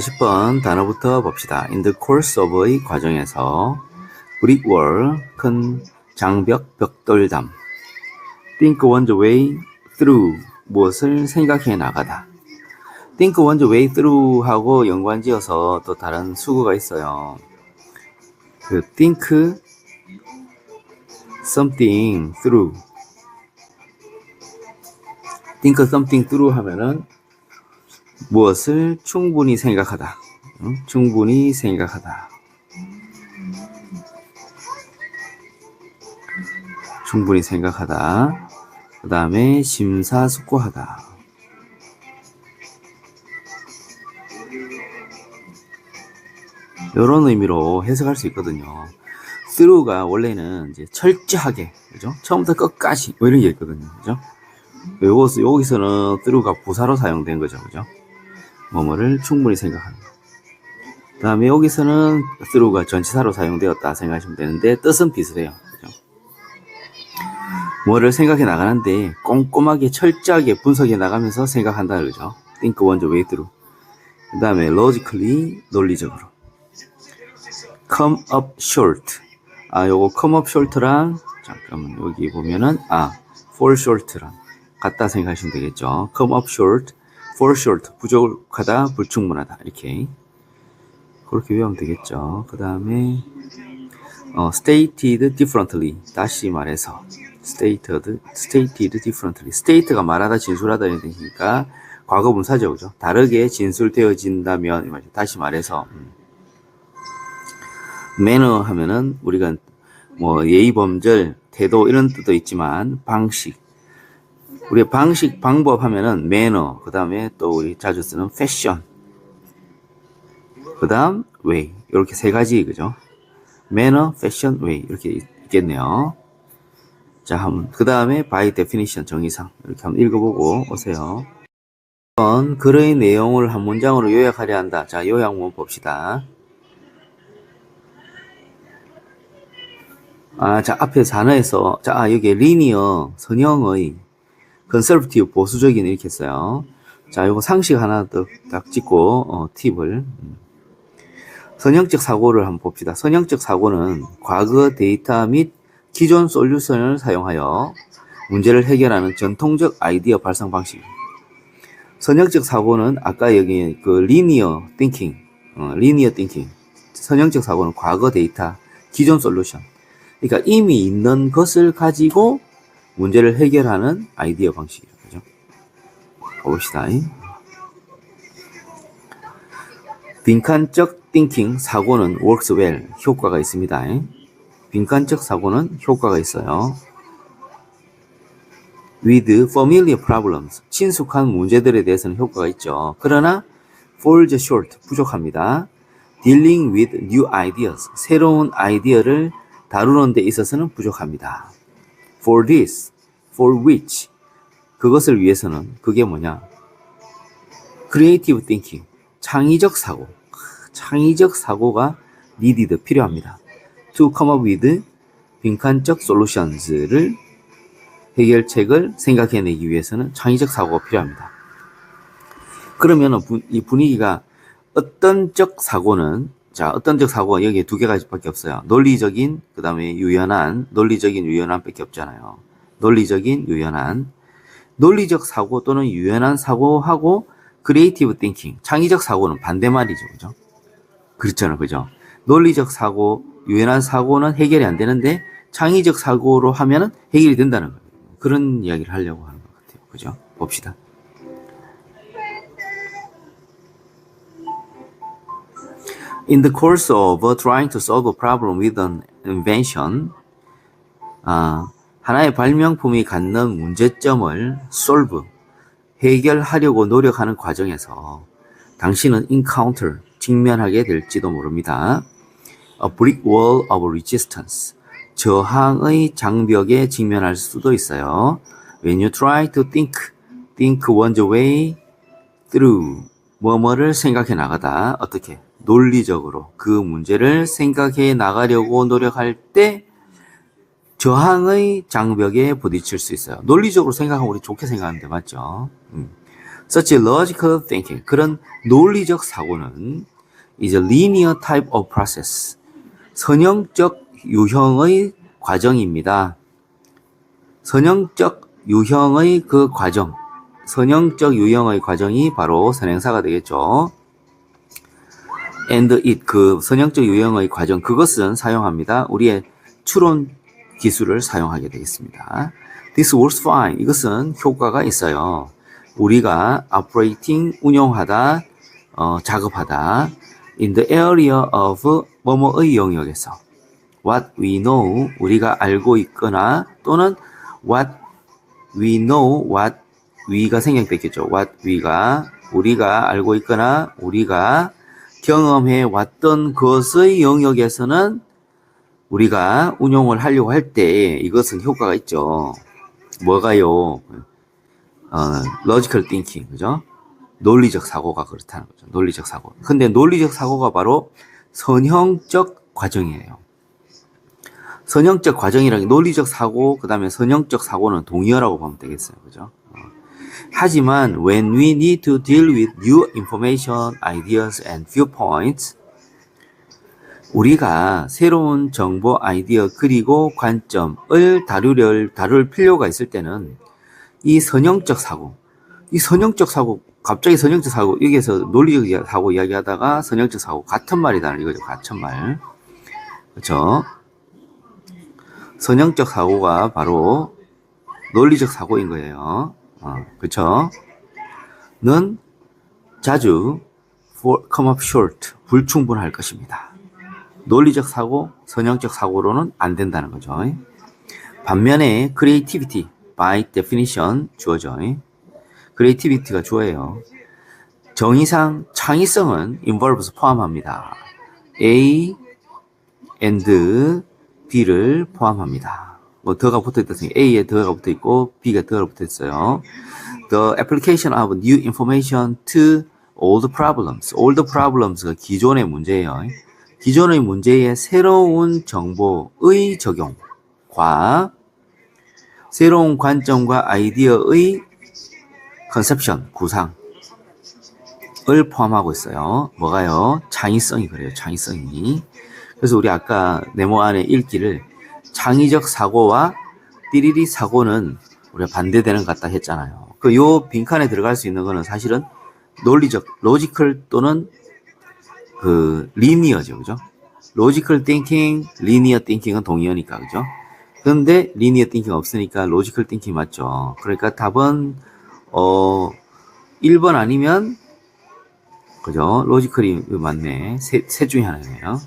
10번 단어부터 봅시다. In the course of의 과정에서 brick wall, 큰 장벽, 벽돌담. think one's way through, 무엇을 생각해 나가다. think one's way through 하고 연관지어서 또 다른 수구가 있어요. 그 think something through. think something through 하면은 무엇을 충분히 생각하다. 충분히 생각하다. 충분히 생각하다. 그 다음에 심사숙고하다. 이런 의미로 해석할 수 있거든요. through가 원래는 이제 철저하게, 그죠? 처음부터 끝까지, 뭐 이런 게 있거든요. 그죠? 여기서는 through가 부사로 사용된 거죠. 그죠? 뭐뭐를 충분히 생각하는 거. 그 다음에 여기서는 through가 전치사로 사용되었다 생각하시면 되는데 뜻은 비슷해요. 그죠? 뭐를 생각해 나가는데 꼼꼼하게 철저하게 분석해 나가면서 생각한다. 그죠? think one's way through. 그 다음에 logically, 논리적으로. come up short. 요거 come up short랑 잠깐만 여기 보면은 fall short랑 같다 생각하시면 되겠죠. come up short, fall short, 부족하다, 불충분하다 이렇게 그렇게 외우면 되겠죠. 그 다음에 stated differently, 다시 말해서 stated differently. state가 말하다, 진술하다 이런 뜻이니까 과거 분사죠. 그죠? 다르게 진술되어진다면, 다시 말해서 매너 하면은 우리가 뭐 예의 범절, 태도 이런 뜻도 있지만 방식, 우리가 방식, 방법 하면은 매너, 그 다음에 또 우리 자주 쓰는 패션, 그 다음 way, 이렇게 세 가지, 그죠? 매너, 패션, way 이렇게 있겠네요. 자, 한번 그 다음에 by definition, 정의상 이렇게 한번 읽어보고 오세요. 글의 내용을 한 문장으로 요약하려 한다. 자, 요약문 봅시다. 자, 앞에 단어에서, 여기 리니어, 선형의, conservative, 보수적인 이렇게 했어요. 자, 요거 상식 하나 딱 찍고, 팁을. 선형적 사고를 한번 봅시다. 선형적 사고는 과거 데이터 및 기존 솔루션을 사용하여 문제를 해결하는 전통적 아이디어 발상 방식. 선형적 사고는 아까 여기 그 linear thinking, 선형적 사고는 과거 데이터, 기존 솔루션. 그러니까 이미 있는 것을 가지고 문제를 해결하는 아이디어 방식이죠. 그죠? 가봅시다. 빈칸적 thinking, 사고는 works well, 효과가 있습니다. 빈칸적 사고는 효과가 있어요. with familiar problems, 친숙한 문제들에 대해서는 효과가 있죠. 그러나 falls short, 부족합니다. dealing with new ideas, 새로운 아이디어를 다루는 데 있어서는 부족합니다. for this, for which, 그것을 위해서는 그게 뭐냐? creative thinking, 창의적 사고, 창의적 사고가 needed, 필요합니다. to come up with 빈칸적 solutions를, 해결책을 생각해내기 위해서는 창의적 사고가 필요합니다. 그러면 이 분위기가 어떤적 사고는, 어떤적 사고가 여기에 두 개가밖에 없어요. 논리적인, 그 다음에 유연한, 논리적인 유연한 밖에 없잖아요. 논리적인 유연한, 논리적 사고 또는 유연한 사고하고 creative thinking, 창의적 사고는 반대말이죠. 그죠? 그렇잖아요. 그죠? 논리적 사고, 유연한 사고는 해결이 안 되는데 창의적 사고로 하면은 해결이 된다는 거예요. 그런 이야기를 하려고 하는 것 같아요. 그죠? 봅시다. In the course of trying to solve a problem with an invention, 하나의 발명품이 갖는 문제점을 solve, 해결하려고 노력하는 과정에서 당신은 encounter, 직면하게 될지도 모릅니다. A brick wall of resistance, 저항의 장벽에 직면할 수도 있어요. When you try to think one's way through, 뭐뭐를 생각해 나가다, 어떻게? 논리적으로 그 문제를 생각해 나가려고 노력할 때 저항의 장벽에 부딪힐 수 있어요. 논리적으로 생각하면 우리 좋게 생각하는데 맞죠? Such logical thinking, 그런 논리적 사고는 is a linear type of process. 선형적 유형의 과정입니다. 선형적 유형의 그 과정, 선형적 유형의 과정이 바로 선행사가 되겠죠. And it, 그 선형적 유형의 과정, 그것은 사용합니다. 우리의 추론 기술을 사용하게 되겠습니다. This works fine. 이것은 효과가 있어요. 우리가 operating, 운용하다, 작업하다, in the area of 뭐뭐의 영역에서 what we know, 우리가 알고 있거나 또는 what we know, what we가 생략됐겠죠. what 우리가 알고 있거나 우리가 경험해 왔던 것의 영역에서는 우리가 운용을 하려고 할 때 이것은 효과가 있죠. 뭐가요? logical thinking, 그죠? 논리적 사고가 그렇다는 거죠. 논리적 사고. 근데 논리적 사고가 바로 선형적 과정이에요. 선형적 과정이라는 게 논리적 사고, 그 다음에 선형적 사고는 동의어라고 보면 되겠어요. 그죠? 하지만 when we need to deal with new information, ideas and viewpoints, 우리가 새로운 정보, 아이디어 그리고 관점을 다룰 필요가 있을 때는 이 선형적 사고, 갑자기 선형적 사고, 여기에서 논리적 사고 이야기하다가 선형적 사고, 같은 말이다는 이거죠. 같은 말. 그렇죠? 선형적 사고가 바로 논리적 사고인 거예요. 그렇죠? 는 자주 come up short, 불충분할 것입니다. 논리적 사고, 선형적 사고로는 안 된다는 거죠. 반면에 creativity, by definition 주어져. creativity가 주어예요. 정의상 창의성은 involves 포함합니다. A and B를 포함합니다. 뭐 더가 붙어 있다니 A에 더가 붙어 있고 B가 더가 붙어 있어요. The application of new information to old problems. old problems가 기존의 문제예요. 기존의 문제에 새로운 정보의 적용과 새로운 관점과 아이디어의 컨셉션, 구상을 포함하고 있어요. 뭐가요? 창의성이 그래요. 창의성이. 그래서 우리 아까 네모 안에 읽기를 창의적 사고와 띠리리 사고는 우리가 반대되는 것 같다 했잖아요. 요 빈칸에 들어갈 수 있는 거는 사실은 논리적, 로지컬 또는 리니어죠. 그죠? 로지컬 띵킹, 리니어 띵킹은 동의어니까. 그죠? 그런데 리니어 띵킹 없으니까 로지컬 띵킹 맞죠. 그러니까 답은 1번 아니면 그죠? 로지컬이 맞네. 셋 중에 하나네요.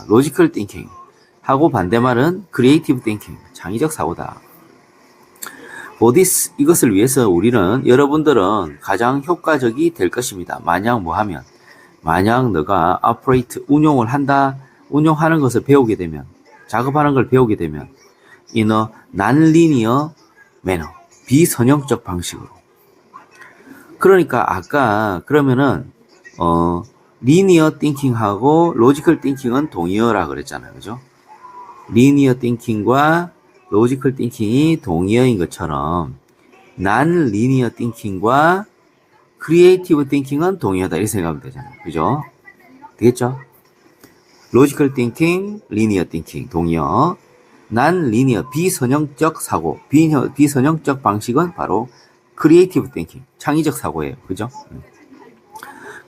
로지컬 띵킹 하고 반대말은 크리에이티브 띵킹, 창의적 사고다. For this, 이것을 위해서 우리는 여러분들은 가장 효과적이 될 것입니다. 만약 뭐 하면, 만약 너가 operate, 운용하는 것을 배우게 되면, 작업하는 걸 배우게 되면 in a non-linear manner, 비선형적 방식으로. 그러니까 아까 그러면은 리니어 띵킹하고 로지컬 띵킹은 동의어라 그랬잖아요. 그죠? 리니어 띵킹과 로지컬 띵킹이 동의어인 것처럼 난 리니어 띵킹과 크리에이티브 띵킹은 동의어다 이렇게 생각하면 되잖아요. 그죠? 되겠죠? 로지컬 띵킹, 리니어 띵킹, 동의어. 난 리니어, 비선형적 사고, 비선형적 방식은 바로 크리에이티브 띵킹, 창의적 사고예요. 그죠?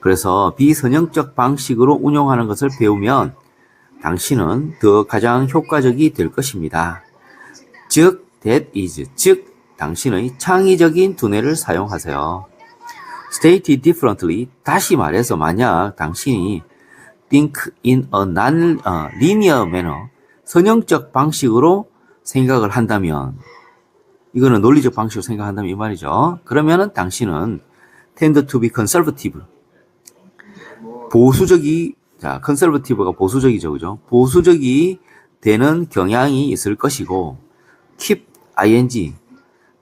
그래서 비선형적 방식으로 운용하는 것을 배우면 당신은 더 가장 효과적이 될 것입니다. 즉, 즉 당신의 창의적인 두뇌를 사용하세요. Stated differently, 다시 말해서 만약 당신이 think in a non-linear manner, 선형적 방식으로 생각을 한다면, 이거는 논리적 방식으로 생각한다면 이 말이죠. 그러면은 당신은 tend to be conservative, conservative가 보수적이죠, 그죠? 보수적이 되는 경향이 있을 것이고, keep ing,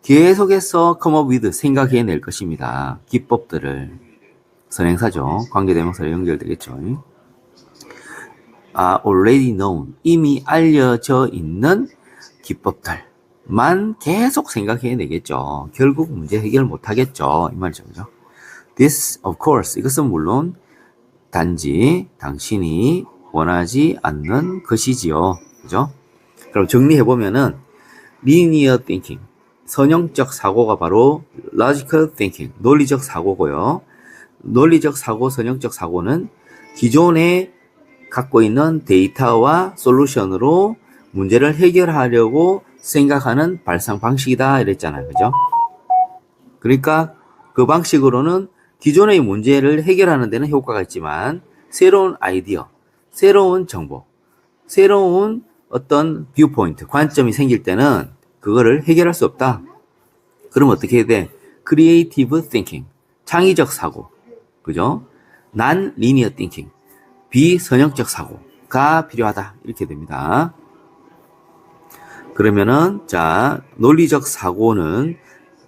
계속해서 come up with, 생각해낼 것입니다. 기법들을. 선행사죠. 관계대명사로 연결되겠죠. already known, 이미 알려져 있는 기법들만 계속 생각해내겠죠. 결국 문제 해결 못하겠죠. 이 말이죠, 그죠? This, of course, 이것은 물론 단지 당신이 원하지 않는 것이지요. 그죠? 그럼 정리해보면은 linear thinking, 선형적 사고가 바로 logical thinking, 논리적 사고고요. 논리적 사고, 선형적 사고는 기존에 갖고 있는 데이터와 솔루션으로 문제를 해결하려고 생각하는 발상 방식이다 이랬잖아요. 그죠? 그러니까 그 방식으로는 기존의 문제를 해결하는 데는 효과가 있지만 새로운 아이디어, 새로운 정보, 새로운 어떤 뷰포인트, 관점이 생길 때는 그거를 해결할 수 없다. 그럼 어떻게 해야 돼? Creative thinking, 창의적 사고, 그죠? Non-linear thinking, 비선형적 사고가 필요하다. 이렇게 됩니다. 그러면은 자, 논리적 사고는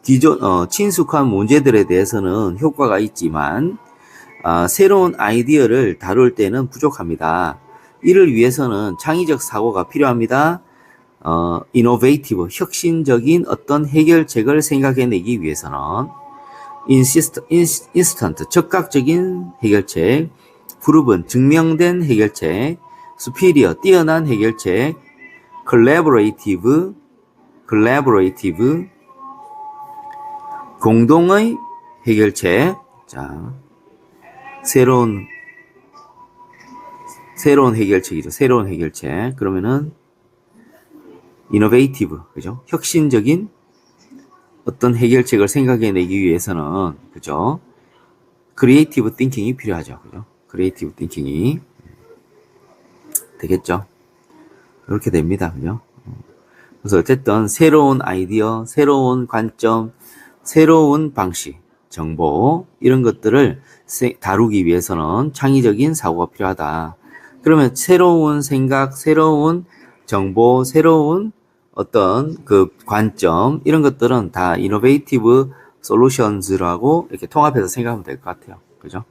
기존 친숙한 문제들에 대해서는 효과가 있지만 새로운 아이디어를 다룰 때는 부족합니다. 이를 위해서는 창의적 사고가 필요합니다. innovative, 혁신적인 어떤 해결책을 생각해내기 위해서는 instant, 즉각적인 해결책, proven, 증명된 해결책, superior, 뛰어난 해결책, collaborative, 공동의 해결책, 자, 새로운 해결책이죠. 새로운 해결책. 그러면은 innovative, 그죠? 혁신적인 어떤 해결책을 생각해내기 위해서는, 그죠? creative thinking이 필요하죠. 그죠? creative thinking이 되겠죠. 이렇게 됩니다. 그죠? 그래서 어쨌든 새로운 아이디어, 새로운 관점, 새로운 방식, 정보 이런 것들을 다루기 위해서는 창의적인 사고가 필요하다. 그러면 새로운 생각, 새로운 정보, 새로운 어떤 그 관점 이런 것들은 다 innovative solutions라고 이렇게 통합해서 생각하면 될 것 같아요. 그죠?